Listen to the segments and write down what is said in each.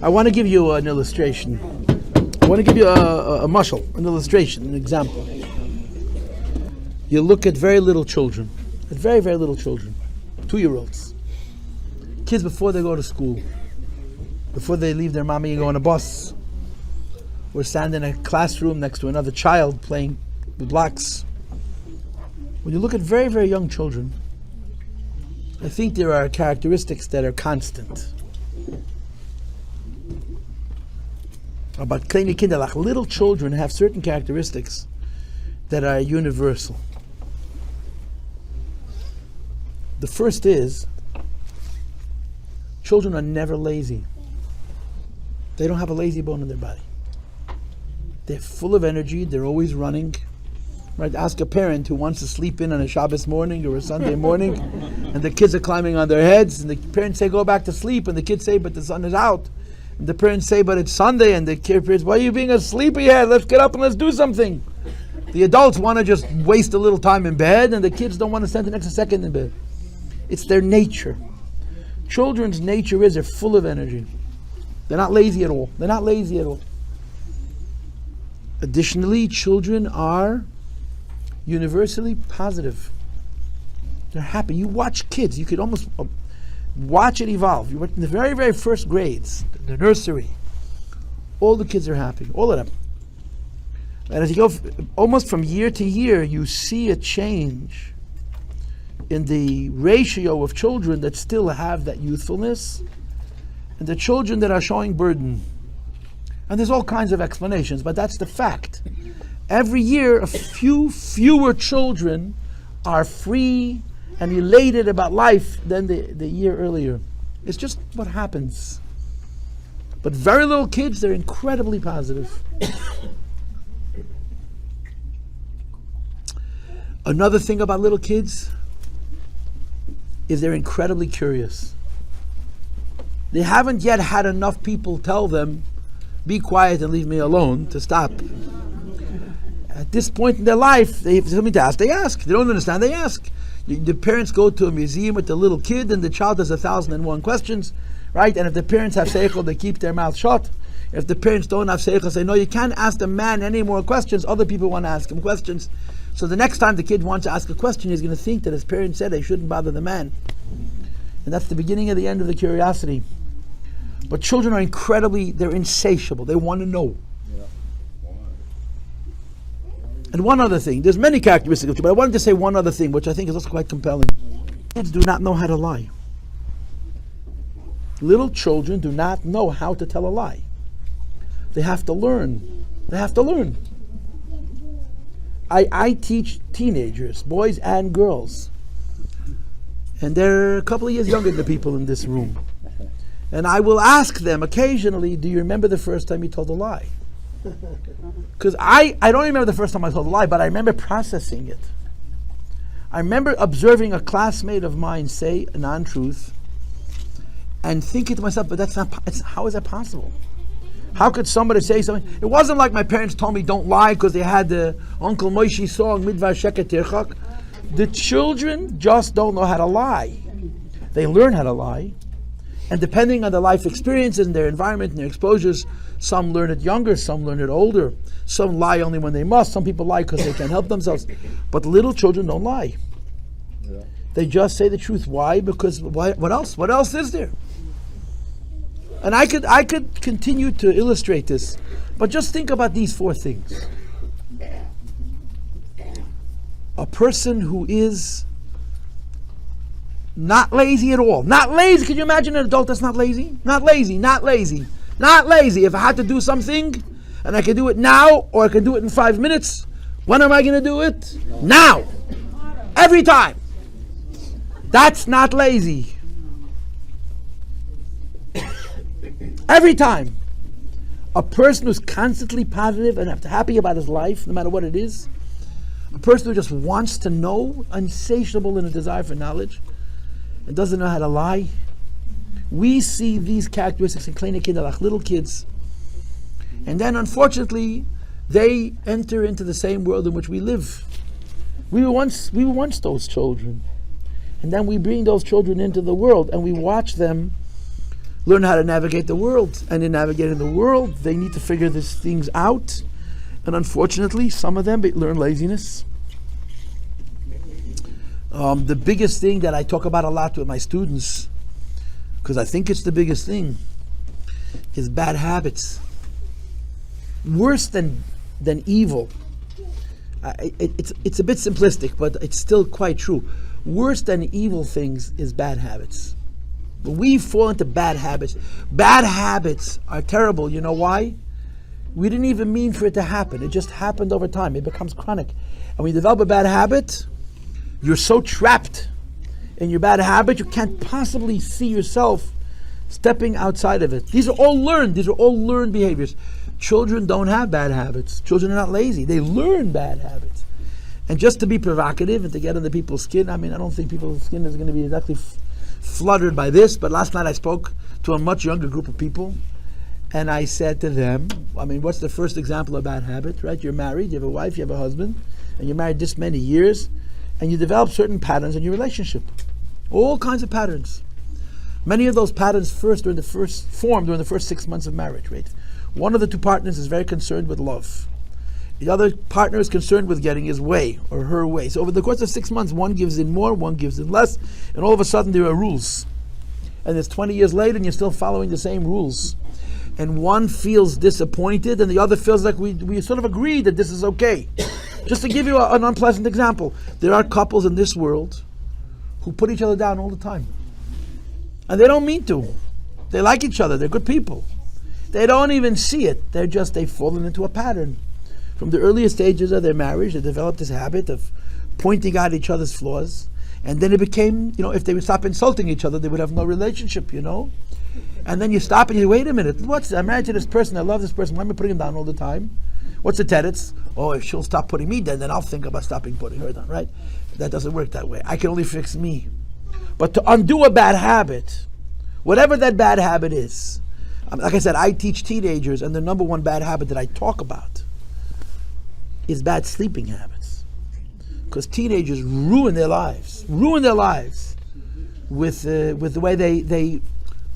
I want to give you an illustration. I want to give you a mashal, an illustration, an example. You look at very little children, at very, very little children, 2-year-olds, kids before they go to school, before they leave their mommy and go on a bus, or stand in a classroom next to another child playing with blocks. When you look at very, very young children, I think there are characteristics that are constant. About kleine kinderlach, little children have certain characteristics that are universal. The first is, children are never lazy. They don't have a lazy bone in their body. They're full of energy, they're always running. Right? Ask a parent who wants to sleep in on a Shabbos morning or a Sunday morning, and the kids are climbing on their heads, and the parents say, go back to sleep, and the kids say, but the sun is out. And the parents say, but it's Sunday, and the parents, why are you being a sleepyhead? Let's get up and let's do something. The adults want to just waste a little time in bed, and the kids don't want to spend the next second in bed. It's their nature. Children's nature is they're full of energy. They're not lazy at all. They're not lazy at all. Additionally, children are universally positive. They're happy. You watch kids, you could almost watch it evolve. You watch in the very, very first grades, the nursery. All the kids are happy, all of them. And as you go almost from year to year, you see a change in the ratio of children that still have that youthfulness and the children that are showing burden. And there's all kinds of explanations, but that's the fact. Every year, a fewer children are free and elated about life than the year earlier. It's just what happens. But very little kids, they're incredibly positive. Another thing about little kids is they're incredibly curious. They haven't yet had enough people tell them, be quiet and leave me alone, to stop. At this point in their life, they have something to ask, they ask. They don't understand, they ask. The parents go to a museum with the little kid and the child has 1,001 questions, right? And if the parents have seichel, they keep their mouth shut. If the parents don't have seichel, say, no, you can't ask the man any more questions. Other people want to ask him questions. So the next time the kid wants to ask a question, he's going to think that his parents said they shouldn't bother the man. And that's the beginning of the end of the curiosity. But children are they're insatiable. They want to know. And one other thing, there's many characteristics of children, but I wanted to say one other thing, which I think is also quite compelling. Kids do not know how to lie. Little children do not know how to tell a lie. They have to learn. They have to learn. I teach teenagers, boys and girls. And they're a couple of years younger than the people in this room. And I will ask them occasionally, do you remember the first time you told a lie? Because I don't remember the first time I told a lie, but I remember processing it. I remember observing a classmate of mine say a non-truth and thinking to myself, but how is that possible? How could somebody say something? It wasn't like my parents told me don't lie because they had the Uncle Moshe song, Midvar Sheket Tirchak. The children just don't know how to lie. They learn how to lie. And depending on their life experiences and their environment and their exposures, some learn it younger, some learn it older. Some lie only when they must. Some people lie because they can't help themselves. But little children don't lie. Yeah. They just say the truth. Why? Because what else? What else is there? And I could continue to illustrate this, but just think about these 4 things. A person who is not lazy at all. Not lazy. Can you imagine an adult that's not lazy? Not lazy, not lazy, not lazy. If I had to do something, and I can do it now, or I can do it in 5 minutes, when am I going to do it? Now. Every time. That's not lazy. Every time. A person who's constantly positive and happy about his life, no matter what it is. A person who just wants to know, insatiable in a desire for knowledge, and doesn't know how to lie. We see these characteristics in kleine kinderlach, little kids. And then unfortunately, they enter into the same world in which we live. We were once those children. And then we bring those children into the world and we watch them learn how to navigate the world. And in navigating the world, they need to figure these things out. And unfortunately, some of them learn laziness. The biggest thing that I talk about a lot with my students, because I think it's the biggest thing, is bad habits. Worse than evil. It's a bit simplistic, but it's still quite true. Worse than evil things is bad habits. But we fall into bad habits. Bad habits are terrible. You know why? We didn't even mean for it to happen. It just happened over time. It becomes chronic. And when you develop a bad habit, you're so trapped in your bad habit, you can't possibly see yourself stepping outside of it. These are all learned behaviors. Children don't have bad habits. Children are not lazy. They learn bad habits. And just to be provocative and to get under people's skin, I don't think people's skin is going to be exactly fluttered by this, but last night I spoke to a much younger group of people, and I said to them, what's the first example of bad habit, right? You're married, you have a wife, you have a husband, and you're married this many years, and you develop certain patterns in your relationship. All kinds of patterns. Many of those patterns formed during the first 6 months of marriage, right? One of the two partners is very concerned with love. The other partner is concerned with getting his way or her way. So over the course of 6 months, one gives in more, one gives in less, and all of a sudden there are rules. And it's 20 years later and you're still following the same rules. And one feels disappointed and the other feels like we sort of agreed that this is okay. Just to give you an unpleasant example, there are couples in this world who put each other down all the time. And they don't mean to. They like each other, they're good people. They don't even see it. They've fallen into a pattern. From the earliest stages of their marriage, they developed this habit of pointing out each other's flaws. And then it became, if they would stop insulting each other, they would have no relationship, And then you stop and you wait a minute. I'm married to this person, I love this person, why am I putting him down all the time? What's the tenets? Oh, if she'll stop putting me down, then I'll think about putting her down, right? That doesn't work that way. I can only fix me. But to undo a bad habit, whatever that bad habit is, like I said, I teach teenagers, and the number one bad habit that I talk about is bad sleeping habits. Because teenagers ruin their lives with the way they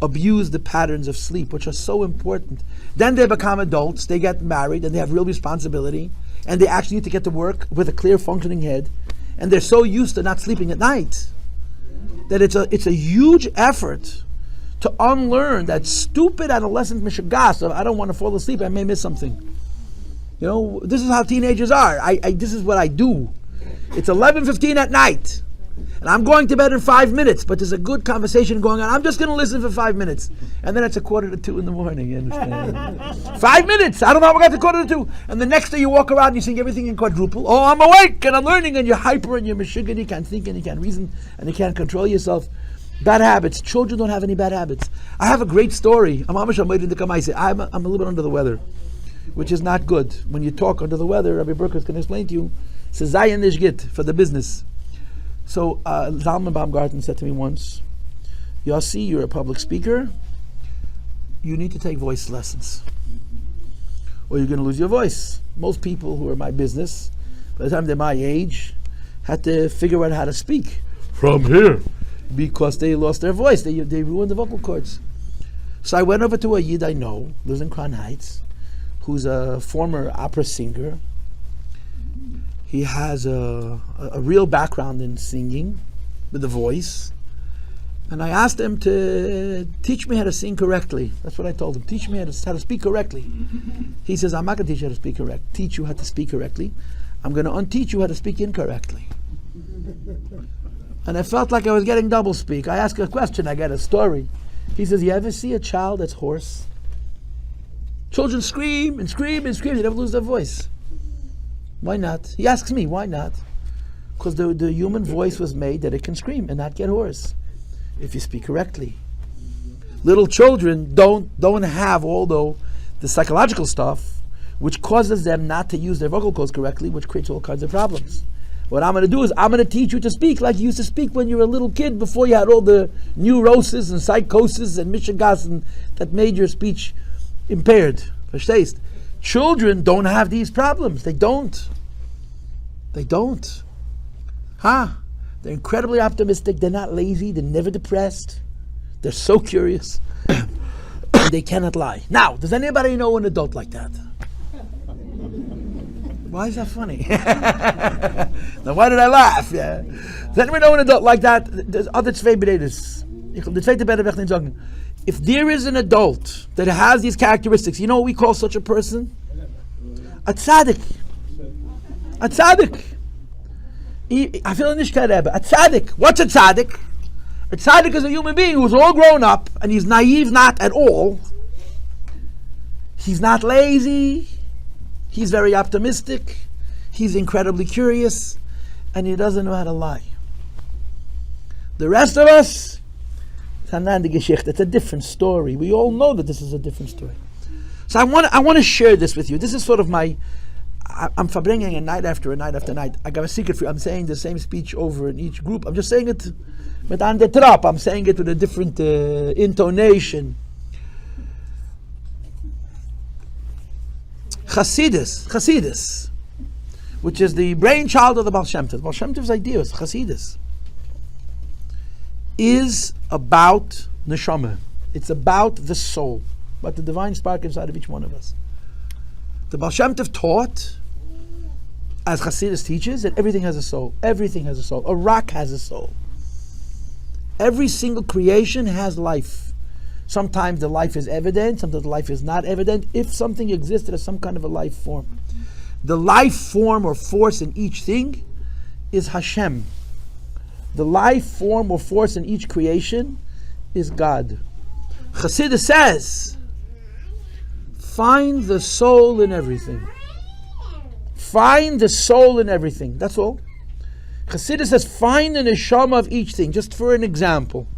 abuse the patterns of sleep, which are so important. Then they become adults, they get married, and they have real responsibility, and they actually need to get to work with a clear functioning head, and they're so used to not sleeping at night that it's a huge effort to unlearn that stupid adolescent mishagas of I don't want to fall asleep, I may miss something. This is how teenagers are. This is what I do. It's 11:15 at night, and I'm going to bed in 5 minutes, but there's a good conversation going on. I'm just going to listen for 5 minutes. And then it's 1:45 in the morning, you understand? 5 minutes! I don't know how we got to 1:45. And the next day you walk around and you sing everything in quadruple. Oh, I'm awake, and I'm learning, and you're hyper, and you're mishigan, you can't think, and you can't reason, and you can't control yourself. Bad habits. Children don't have any bad habits. I have a great story. I'm a little bit under the weather, which is not good. When you talk under the weather, Rabbi Burkers can explain to you, it's a Zayin Nishgit for the business. So Zalman Baumgarten said to me once, Yossi, you're a public speaker, you need to take voice lessons, or you're going to lose your voice. Most people who are my business, by the time they're my age, had to figure out how to speak from here, because they lost their voice, they ruined the vocal cords. So I went over to a Yid I know, lives in Crown Heights, who's a former opera singer. He has a real background in singing with the voice. And I asked him to teach me how to sing correctly. That's what I told him. Teach me how to speak correctly. He says, I'm not going to teach you how to teach you how to speak correctly. I'm going to unteach you how to speak incorrectly. And I felt like I was getting double speak. I asked a question, I got a story. He says, you ever see a child that's hoarse? Children scream and scream and scream, they never lose their voice. Why not? He asks me, why not? Because the human voice was made that it can scream and not get hoarse if you speak correctly. Little children don't have all the psychological stuff which causes them not to use their vocal cords correctly, which creates all kinds of problems. What I'm going to do is I'm going to teach you to speak like you used to speak when you were a little kid, before you had all the neurosis and psychosis and mishigas and that made your speech impaired. Verstehst? Children don't have these problems. They don't. They're incredibly optimistic. They're not lazy. They're never depressed. They're so curious. They cannot lie. Now, does anybody know an adult like that? Why is that funny? Now, why did I laugh? Yeah. Does anybody know an adult like that? There's other zwei Bredes. If there is an adult that has these characteristics, you know what we call such a person? A tzaddik. A tzaddik. I feel in this Rebbe. A tzaddik. What's a tzaddik? A tzaddik is a human being who's all grown up and he's naive not at all. He's not lazy. He's very optimistic. He's incredibly curious. And he doesn't know how to lie. The rest of us, it's a different story. We all know that this is a different story. So I want to share this with you. This is sort of I'm Farbrengen a night after night after night. I got a secret for you. I'm saying the same speech over in each group. I'm just saying it with on the trap. I'm saying it with a different intonation. Chassidus, which is the brainchild of the Baal Shem Tov. Baal Shem Tov's idea is Chassidus is about neshama. It's about the soul, about the divine spark inside of each one of us. The Baal Shem Tov taught, as Chassidus teaches, that everything has a soul. Everything has a soul. A rock has a soul. Every single creation has life. Sometimes the life is evident, sometimes the life is not evident. If something existed as some kind of a life form. The life form or force in each thing is Hashem. The life form or force in each creation is God. Chassidus says, find the soul in everything. Find the soul in everything. That's all. Chassidus says, find the neshama of each thing. Just for an example.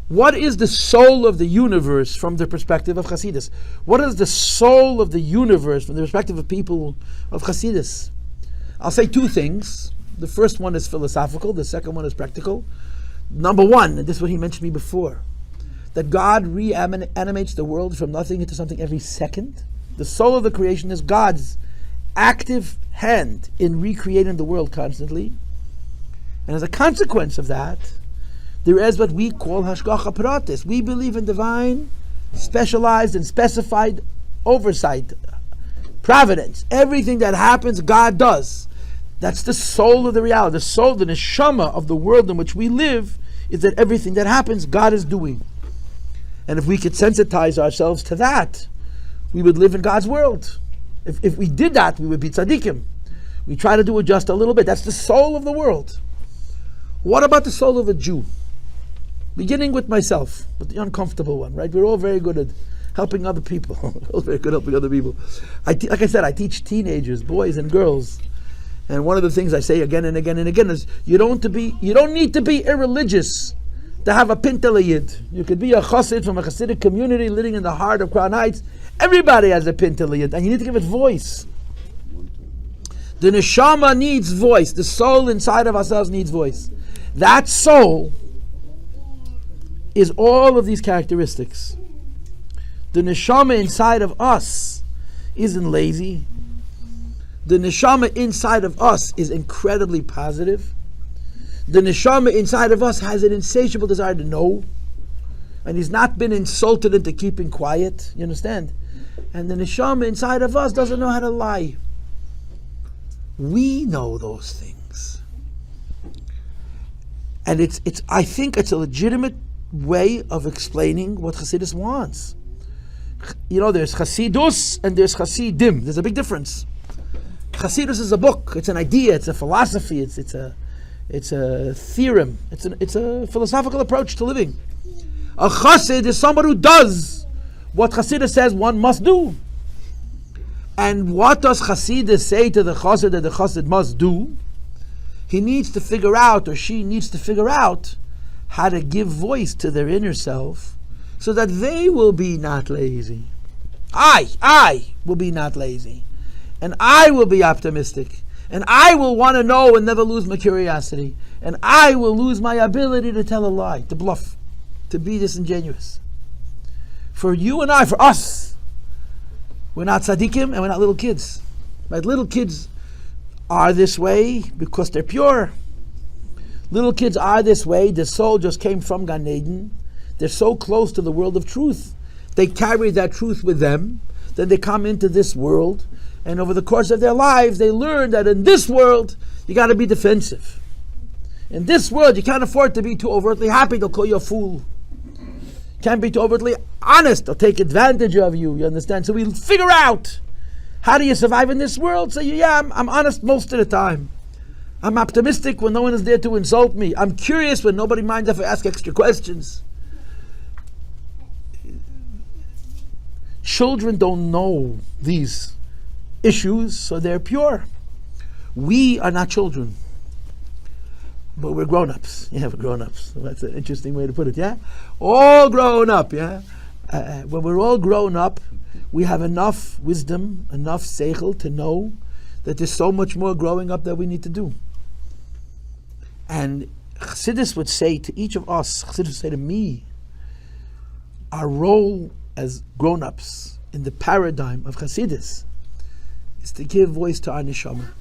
What is the soul of the universe from the perspective of Chassidus? What is the soul of the universe from the perspective of people of Chassidus? I'll say two things. The first one is philosophical. The second one is practical. Number one, and this is what he mentioned to me before, that God reanimates the world from nothing into something every second. The soul of the creation is God's active hand in recreating the world constantly. And as a consequence of that, there is what we call hashgacha pratis. We believe in divine, specialized and specified oversight, providence. Everything that happens, God does. That's the soul of the reality. The soul, the neshama of the world in which we live, is that everything that happens, God is doing. And if we could sensitize ourselves to that, we would live in God's world. If we did that, we would be tzaddikim. We try to do it just a little bit. That's the soul of the world. What about the soul of a Jew? Beginning with myself, with the uncomfortable one, right? We're all very good at helping other people. We're all very good at helping other people. Like I said, I teach teenagers, boys and girls. And one of the things I say again and again and again is, you don't need to be irreligious to have a pintel yid. You could be a chassid from a Hasidic community living in the heart of Crown Heights. Everybody has a pintel yid, and you need to give it voice. The neshama needs voice. The soul inside of ourselves needs voice. That soul is all of these characteristics. The neshama inside of us isn't lazy. The neshama inside of us is incredibly positive. The neshama inside of us has an insatiable desire to know, and he's not been insulted into keeping quiet. You understand? And the neshama inside of us doesn't know how to lie. We know those things, and I think it's a legitimate way of explaining what Chassidus wants. You know, there's Chassidus and there's Chassidim. There's a big difference. Chassidus is a book. It's an idea. It's a philosophy. It's a theorem. It's a philosophical approach to living. A Chassid is someone who does what Chassidus says one must do. And what does Chassidus say to the Chassid that the Chassid must do? He needs to figure out, or she needs to figure out, how to give voice to their inner self so that they will be not lazy. I will be not lazy. And I will be optimistic. And I will want to know and never lose my curiosity. And I will lose my ability to tell a lie, to bluff, to be disingenuous. For you and I, for us, we're not tzaddikim and we're not little kids. Right? Little kids are this way because they're pure. Little kids are this way. Their soul just came from Gan Eden. They're so close to the world of truth. They carry that truth with them. Then they come into this world, and over the course of their lives, they learn that in this world, you got to be defensive. In this world, you can't afford to be too overtly happy. They'll call you a fool. Can't be too overtly honest. They'll take advantage of you. You understand? So we figure out, how do you survive in this world? So I'm honest most of the time. I'm optimistic when no one is there to insult me. I'm curious when nobody minds if I ask extra questions. Children don't know these issues, so they're pure. We are not children, but we're grown-ups. Yeah, we're grown-ups. So that's an interesting way to put it, yeah? All grown up, yeah? When we're all grown up, we have enough wisdom, enough seichel to know that there's so much more growing up that we need to do. And Chassidus would say to each of us, Chassidus would say to me, our role as grown-ups in the paradigm of Chassidus is to give voice to our neshama.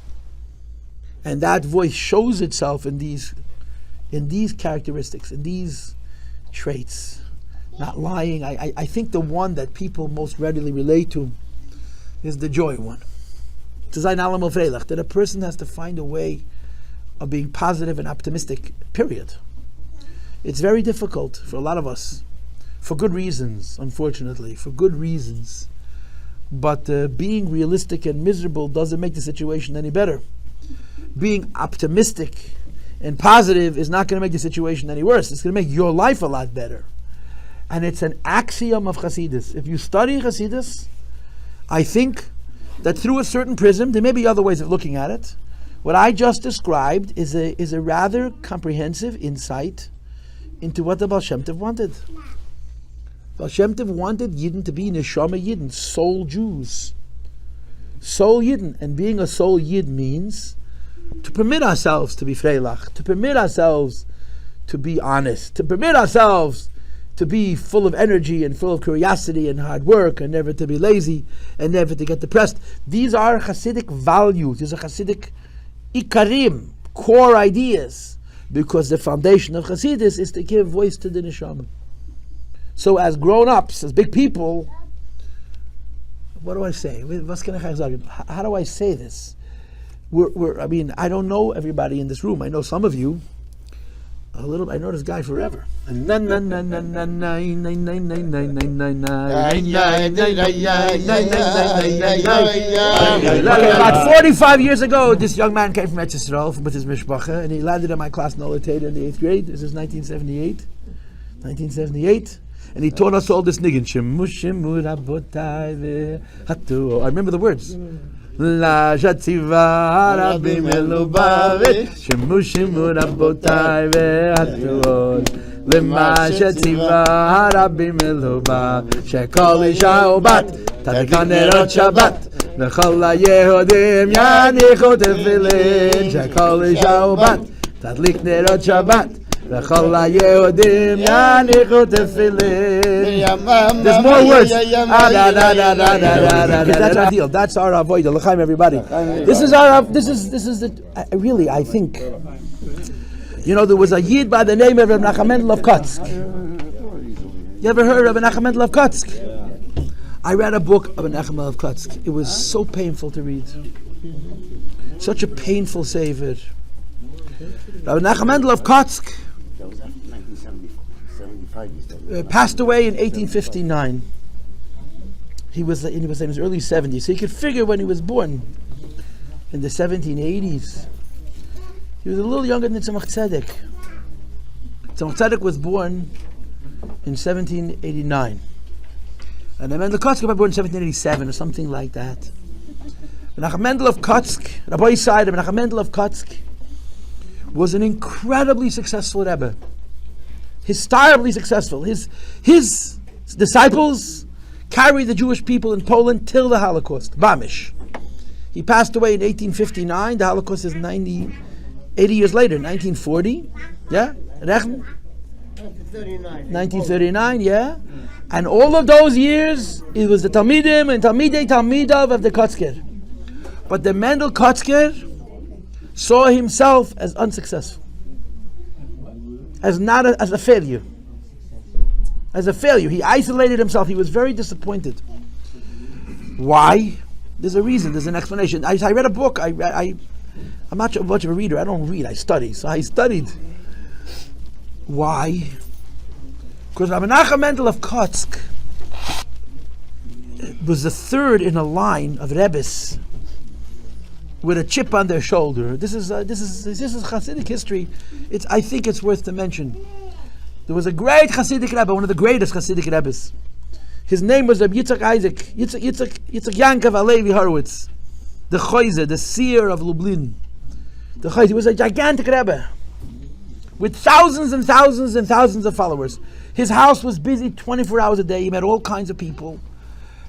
And that voice shows itself in these characteristics, in these traits. Not lying. I think the one that people most readily relate to is the joy one. That a person has to find a way of being positive and optimistic, period. It's very difficult for a lot of us, for good reasons, unfortunately, for good reasons. But being realistic and miserable doesn't make the situation any better. Being optimistic and positive is not going to make the situation any worse. It's going to make your life a lot better. And it's an axiom of Chassidus. If you study Chassidus, I think that through a certain prism, there may be other ways of looking at it. What I just described is a rather comprehensive insight into what the Baal Shem Tov wanted. Baal Shem Tov wanted Yidden to be neshama Yidden, soul Jews. Soul Yidden. And being a soul Yid means to permit ourselves to be freilach, to permit ourselves to be honest, to permit ourselves to be full of energy and full of curiosity and hard work, and never to be lazy and never to get depressed. These are Hasidic values. These are Hasidic ikarim, core ideas, because the foundation of Chassidus is to give voice to the neshama. So as grown-ups, as big people, what do I say? How do I say this? I don't know everybody in this room. I know some of you a little. I know this guy forever. About 45 years ago, this young man came from Eretz Yisrael with his mishpacha, and he landed in my class Nolated in the 8th grade. This is 1978. 1978. And he taught us all this niggin. I remember the words. La Shatziva Rabbi Melubavit Shemu Shemu Rabotai Ve'atul Lema Shatziva Rabbi Melubav Shekol Isha Obat Tadkan Nerot Shabbat V'chol HaYehudim Yanichu Tefillin Shekol Isha Obat Tadlik Nerot Shabbat V'chol HaYehudim Yanichu Tefillin. There's more words. That's our deal. That's our avodah. L'chaim, everybody. This is the. Really, I think. You know, there was a Yid by the name of Rabbi Nachman Mendel of Kotsk. You ever heard of Rabbi Nachman Mendel of Kotsk? I read a book of Rabbi Nachman Mendel of Kotsk. It was so painful to read. Such a painful sefer. Rabbi Nachman Mendel of Kotsk passed away in 1859. He was in his early 70s. So you could figure when he was born in the 1780s. He was a little younger than Tzemach Tzedek. Tzemach Tzedek was born in 1789. And Mendel Kotsk was born in 1787 or something like that. Menachem Mendel of Kotsk, Rabbi side of Menachem Mendel of Kotsk, was an incredibly successful Rebbe. Historically successful. His disciples carried the Jewish people in Poland till the Holocaust. Bamish. He passed away in 1859. The Holocaust is 80 years later, 1940. Yeah? 1939, yeah? And all of those years, it was the Talmidim and Talmidav of the Kotzker. But the Mendel Kotzker saw himself as unsuccessful, as a failure. As a failure. He isolated himself. He was very disappointed. Why? There's a reason. There's an explanation. I read a book. I'm not much of a reader. I don't read. I study. So I studied. Why? Because Rabbi Nachman Mendel of Kotsk was the third in a line of Rebbes with a chip on their shoulder. This is Hasidic history. I think it's worth to mention. There was a great Hasidic Rebbe, one of the greatest Hasidic Rebbes. His name was Rabbi Yitzchak Yankov Alevi Horowitz, the Choyze, the seer of Lublin. The Choyze, he was a gigantic Rebbe with thousands and thousands and thousands of followers. His house was busy 24 hours a day. He met all kinds of people.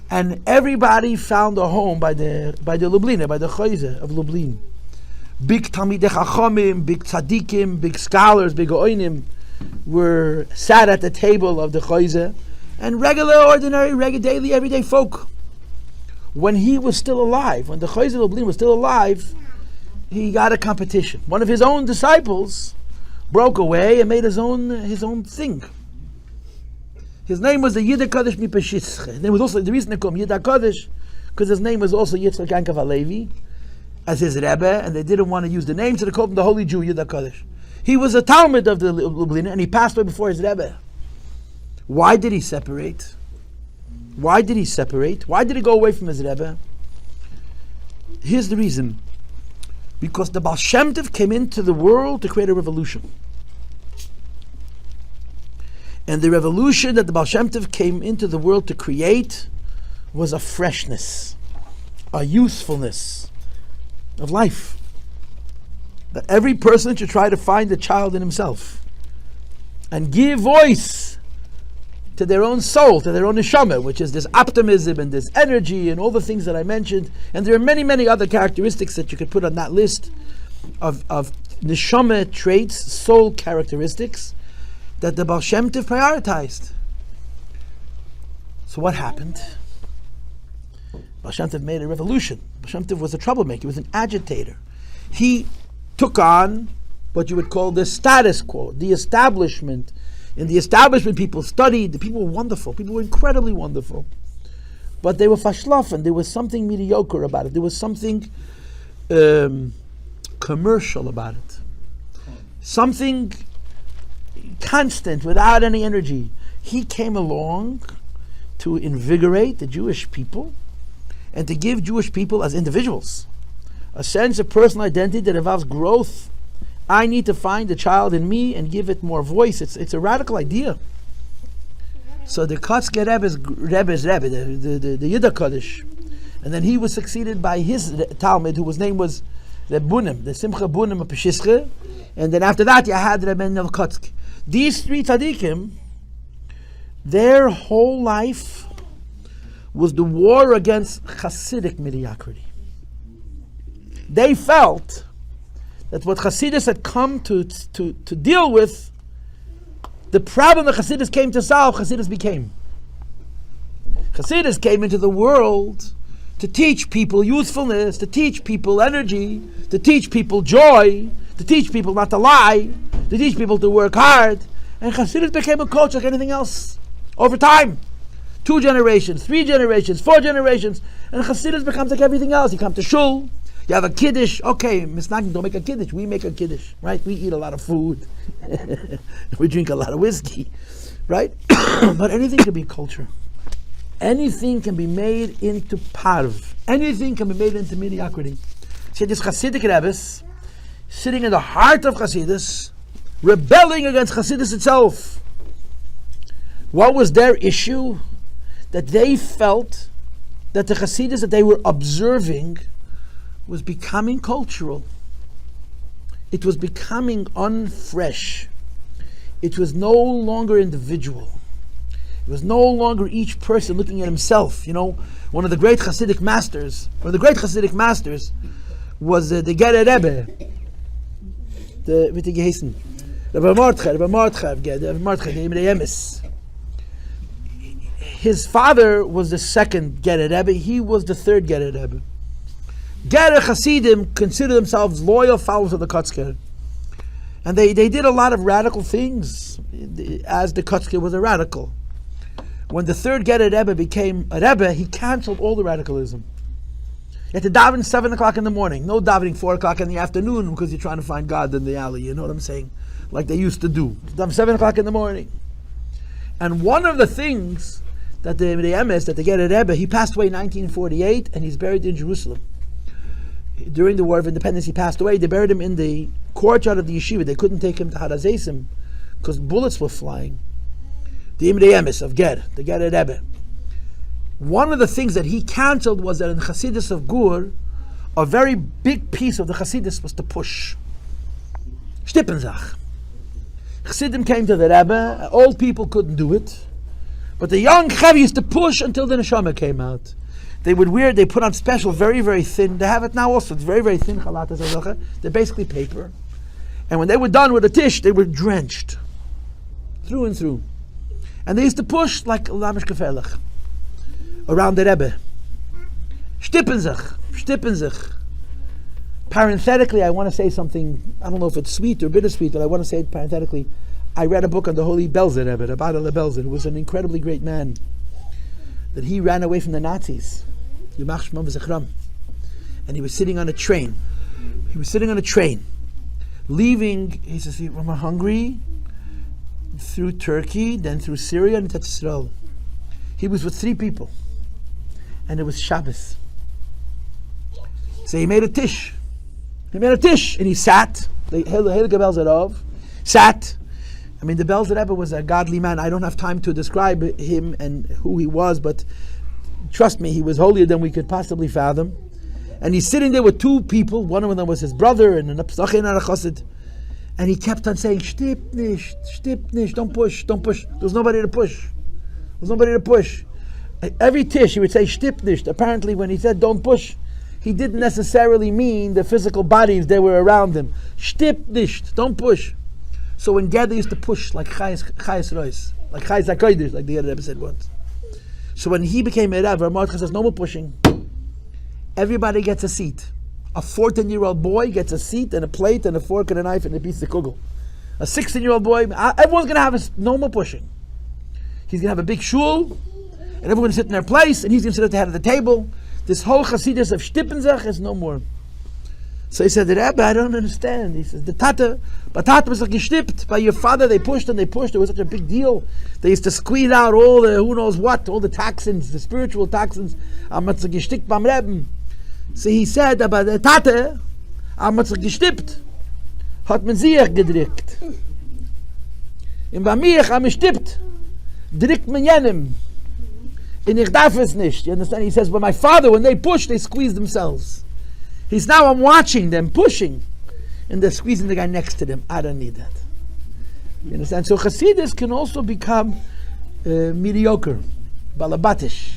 And everybody found a home by the Lubliner, by the Choyze of Lublin. Big Talmidei Chachamim, big tzaddikim, big scholars, big oinim were sat at the table of the Choyze, and regular, ordinary, daily, everyday folk. When he was still alive, when the Choyze of Lublin was still alive, he got a competition. One of his own disciples broke away and made his own thing. His name was the Yidda Kodesh Mipeshitche. There was also the reason they called him Yidda Kodesh, because his name was also Yitzchak Yankov Alevi as his Rebbe, and they didn't want to use the name, so they called him the Holy Jew, Yidda Kodesh. He was a Talmud of the Lublin, and he passed away before his Rebbe. Why did he separate? Why did he go away from his Rebbe? Here's the reason. Because the Baal Shem Tov came into the world to create a revolution. And the revolution that the Baal Shem Tov came into the world to create was a freshness, a usefulness of life. That every person should try to find the child in himself and give voice to their own soul, to their own neshama, which is this optimism and this energy and all the things that I mentioned. And there are many, many other characteristics that you could put on that list of neshama traits, soul characteristics that the Baal Shem Tov prioritized. So what happened? Baal Shem Tov made a revolution. Baal Shem Tov was a troublemaker. He was an agitator. He took on what you would call the status quo, the establishment. In the establishment, people studied. The people were wonderful. People were incredibly wonderful. But they were fashlafen. There was something mediocre about it. There was something commercial about it. Something constant, without any energy. He came along to invigorate the Jewish people and to give Jewish people as individuals a sense of personal identity that involves growth. I need to find the child in me and give it more voice. It's a radical idea. So the Kotsk Rebbe's Rebbe, the Yidda Kodesh, and then he was succeeded by his Talmud, whose name was Reb Bunim, the Simcha Bunim of Peshische, and then after that you had Reb Mendel Kotsk. These three tzaddikim, their whole life was the war against Hasidic mediocrity. They felt that what Chassidus had come to deal with, the problem that Chassidus came to solve, Chassidus became. Chassidus came into the world to teach people usefulness, to teach people energy, to teach people joy, to teach people not to lie, to teach people to work hard. And Chassidus became a coach like anything else. Over time, 2 generations, 3 generations, 4 generations, and Chassidus becomes like everything else. You come to shul, you have a kiddush. Okay, Misnagim don't make a kiddush. We make a kiddush, right? We eat a lot of food. We drink a lot of whiskey, right? But anything can be culture. Anything can be made into parv. Anything can be made into mediocrity. See, this Hasidic Rebbes, sitting in the heart of Chassidus, rebelling against Chassidus itself. What was their issue? That they felt that the Chassidus that they were observing was becoming cultural. It was becoming unfresh. It was no longer individual. It was no longer each person looking at himself. You know, one of the great Hasidic masters was the Gerrer Rebbe. Rabbi Mordechai, his father was the second Gerrer Rebbe. He was the third Gerrer Rebbe. Ger Hasidim consider themselves loyal followers of the Kotzker. And they did a lot of radical things, as the Kotzker was a radical. When the third Ger Rebbe became a Rebbe, he canceled all the radicalism. You had to daven 7 o'clock in the morning. No davening 4 o'clock in the afternoon because you're trying to find God in the alley. You know what I'm saying? Like they used to do. Daven 7 o'clock in the morning. And one of the things that the emes, that the Ger Rebbe, he passed away in 1948 and he's buried in Jerusalem. During the War of Independence, he passed away. They buried him in the courtyard of the yeshiva. They couldn't take him to Har HaZeisim because bullets were flying. The Imrei Emes of Ger, the Ger Rebbe. One of the things that he canceled was that in Chassidus of Gur, a very big piece of the Chassidus was to push. Stippenzach. Chassidim came to the Rebbe. Old people couldn't do it. But the young Chavi used to push until the Neshama came out. They put on special, very, very thin, they have it now also, it's very, very thin chalatas halacha. They're basically paper. And when they were done with the tish, they were drenched. Through and through. And they used to push like lamish gefährlich around the Rebbe. Stippenzach. Parenthetically, I want to say something, I don't know if it's sweet or bittersweet, but I want to say it parenthetically. I read a book on the Holy Belzer Rebbe, Rabbi Belzer, who was an incredibly great man, that he ran away from the Nazis. And he was sitting on a train. Leaving, he says, I'm hungry, through Turkey, then through Syria, and to Israel. He was with 3 people. And it was Shabbos. So he made a tish. And he sat. The Heilige Belzer sat. I mean, the Belzer Rebbe was a godly man. I don't have time to describe him and who he was, but trust me, he was holier than we could possibly fathom. And he's sitting there with 2 people. One of them was his brother and an Apsachin and a Chassid. And he kept on saying, Stipp nicht, don't push. There's nobody to push. Every tish, he would say, Stipp nicht. Apparently, when he said, don't push, he didn't necessarily mean the physical bodies that were around him. Stipp nicht, don't push. So when Ger, they used to push like Chayes Rois, like Chayes HaKodesh, like the other Rebbe said once. So when he became a Rebbe, Mordechai says, no more pushing. Everybody gets a seat. A 14-year-old boy gets a seat and a plate and a fork and a knife and a piece of kugel. A 16-year-old boy, everyone's going to have no more pushing. He's going to have a big shul, and everyone's sitting in their place, and he's going to sit at the head of the table. This whole Chassidus of Stippenzach is no more. So he said, the Rebbe, I don't understand. He says, but Tata was like gestippt. By your father, they pushed. It was such a big deal. They used to squeeze out all the who knows what, all the toxins, the spiritual toxins. Gestickt beim Rebbe. So he said, aber der Tate, gestippt, hat man sich gedrückt. Und bei mir, gestippt, drückt man jenem. Und ich darf es nicht. You understand? He says, but my father, when they push, they squeeze themselves. I'm watching them pushing, and they're squeezing the guy next to them. I don't need that. You understand? So Chassidus can also become mediocre, balabatish.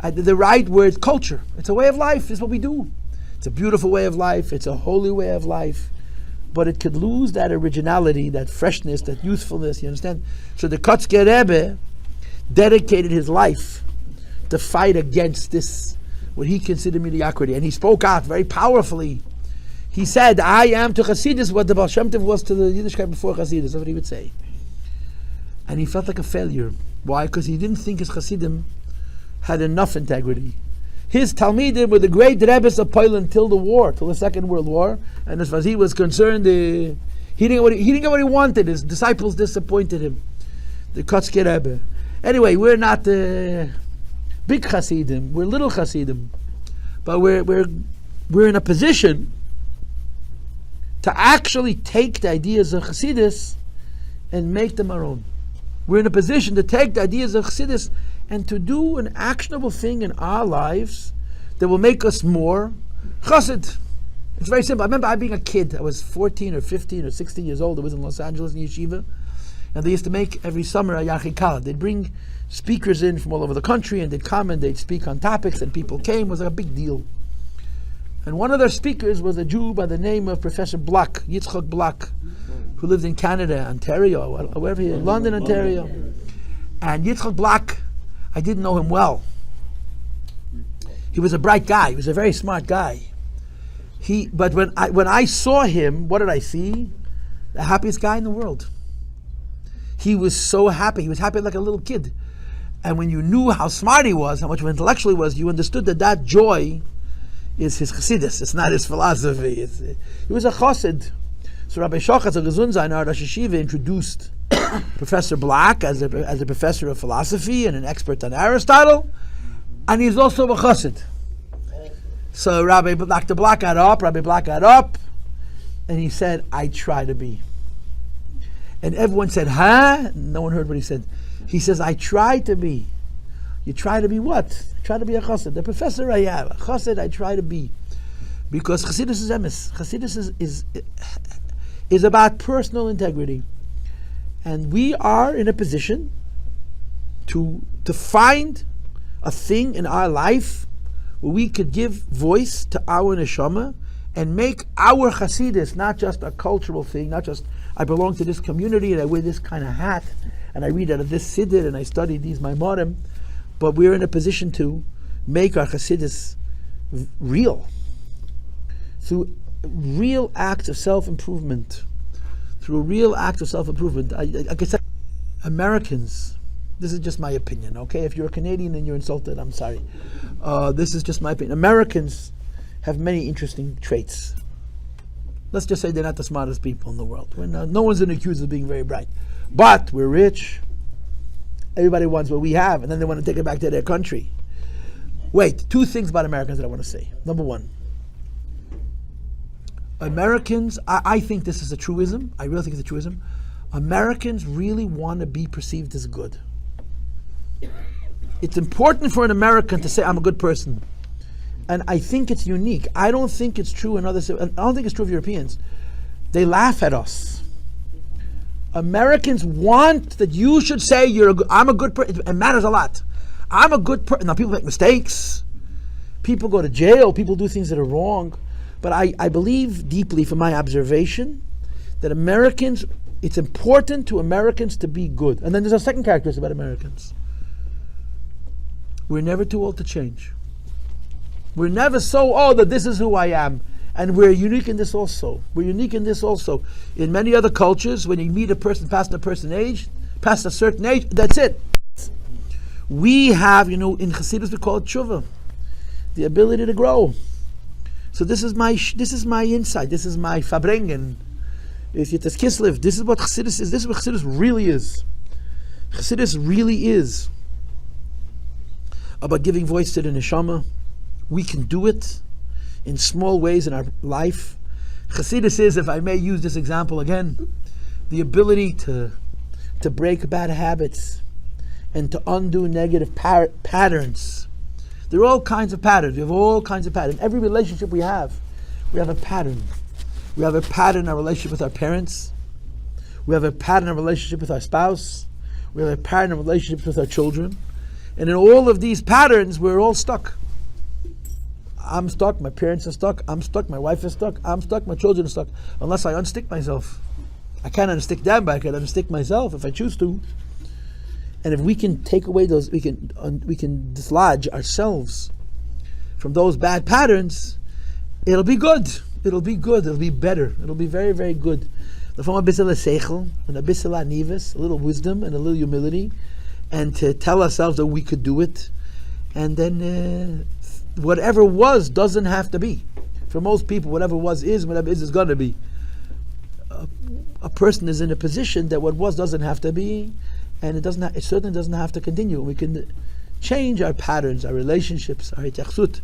The right word, culture. It's a way of life. It's what we do. It's a beautiful way of life. It's a holy way of life. But it could lose that originality, that freshness, that youthfulness. You understand? So the Kotzker Rebbe dedicated his life to fight against this, what he considered mediocrity. And he spoke out very powerfully. He said, I am to Chassidus what the Baal Shem Tov was to the Yiddishkeit before Chassidus. That's what he would say. And he felt like a failure. Why? Because he didn't think his Chassidim had enough integrity. His Talmidim were the great Rebbes of Poland till the war, till the Second World War. And as far as he was concerned, he didn't get what he wanted. His disciples disappointed him. The Kotzker Rebbe. Anyway, we're not big Chassidim. We're little Chassidim. But we're in a position to actually take the ideas of Chassidus and make them our own. We're in a position to take the ideas of Chassidus and to do an actionable thing in our lives that will make us more Chassid. It's very simple. I remember I being a kid. I was 14 or 15 or 16 years old. I was in Los Angeles in Yeshiva. And they used to make every summer a Yachikal. They'd bring speakers in from all over the country and they'd come and they'd speak on topics and people came. It was like a big deal. And one of their speakers was a Jew by the name of Professor Block, Yitzchak Block, who lived in Canada, Ontario, wherever he is, London, Ontario. And Yitzchak Block, I didn't know him well. He was a bright guy. He was a very smart guy. But when I saw him, what did I see? The happiest guy in the world. He was so happy. He was happy like a little kid. And when you knew how smart he was, how much of an intellectual he was, you understood that joy is his Chassidus. It's not his philosophy. He was a Chassid. So Rabbi Shochatz of Gezunza in our Rosh Hashiva introduced Professor Black as a professor of philosophy and an expert on Aristotle, and he's also a Chassid. So Rabbi Black got up, and he said, "I try to be." And everyone said, "Huh?" No one heard what he said. He says, "I try to be." You try to be what? I try to be a Chassid. The professor I am, a Chassid I try to be. Because Chassidus is emes. Chassidus is about personal integrity. And we are in a position to find a thing in our life where we could give voice to our neshama and make our Chassidus not just a cultural thing, not just I belong to this community and I wear this kind of hat and I read out of this siddur and I study these Maimorim, but we're in a position to make our Chassidus real through real acts of self-improvement. Like I said, Americans, this is just my opinion, okay? If you're a Canadian and you're insulted, I'm sorry. This is just my opinion. Americans have many interesting traits. Let's just say they're not the smartest people in the world. No one's been accused of being very bright. But we're rich. Everybody wants what we have, and then they want to take it back to their country. Wait, two things about Americans that I want to say. Number one, Americans, I think this is a truism. I really think it's a truism. Americans really want to be perceived as good. It's important for an American to say, I'm a good person. And I think it's unique. I don't think it's true in others. I don't think it's true of Europeans. They laugh at us. Americans want that you should say, I'm a good person. It matters a lot. I'm a good person. Now, people make mistakes. People go to jail. People do things that are wrong. But I believe deeply from my observation that Americans, it's important to Americans to be good. And then there's a second characteristic about Americans. We're never too old to change. We're never so old that this is who I am. And we're unique in this also. In many other cultures, when you meet a person past a certain age, that's it. We have, in Chassidus we call it tshuva, the ability to grow. So this is my insight. This is my Farbrengen. It's Kislev. This is what Chassidus is. This is what Chassidus really is. Chassidus really is about giving voice to the neshama. We can do it in small ways in our life. Chassidus is, if I may use this example again, the ability to break bad habits and to undo negative patterns. There are all kinds of patterns. We have all kinds of patterns. Every relationship we have a pattern. We have a pattern in our relationship with our parents. We have a pattern in our relationship with our spouse. We have a pattern in our relationship with our children. And in all of these patterns, we're all stuck. I'm stuck, my parents are stuck, I'm stuck, my wife is stuck, I'm stuck, my children are stuck. Unless I unstick myself. I can't unstick them, but I can unstick myself if I choose to. And if we can take away those, we can dislodge ourselves from those bad patterns, it'll be good. It'll be better. It'll be very, very good. From a bissel seichel and a bissel anivus, a little wisdom and a little humility, and to tell ourselves that we could do it, and then whatever was doesn't have to be. For most people, whatever was is, whatever is going to be. A person is in a position that what was doesn't have to be, and it certainly doesn't have to continue. We can change our patterns, our relationships, our hitachzut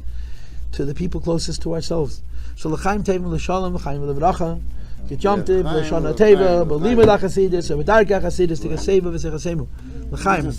to the people closest to ourselves. So l'chaim tevim l'shalom, l'chaim l'vracha, k'yomtiv, l'shana teva, b'lima l'chasidus, v'darka chasidus, t'kaseva v'sechasemu. L'chaim.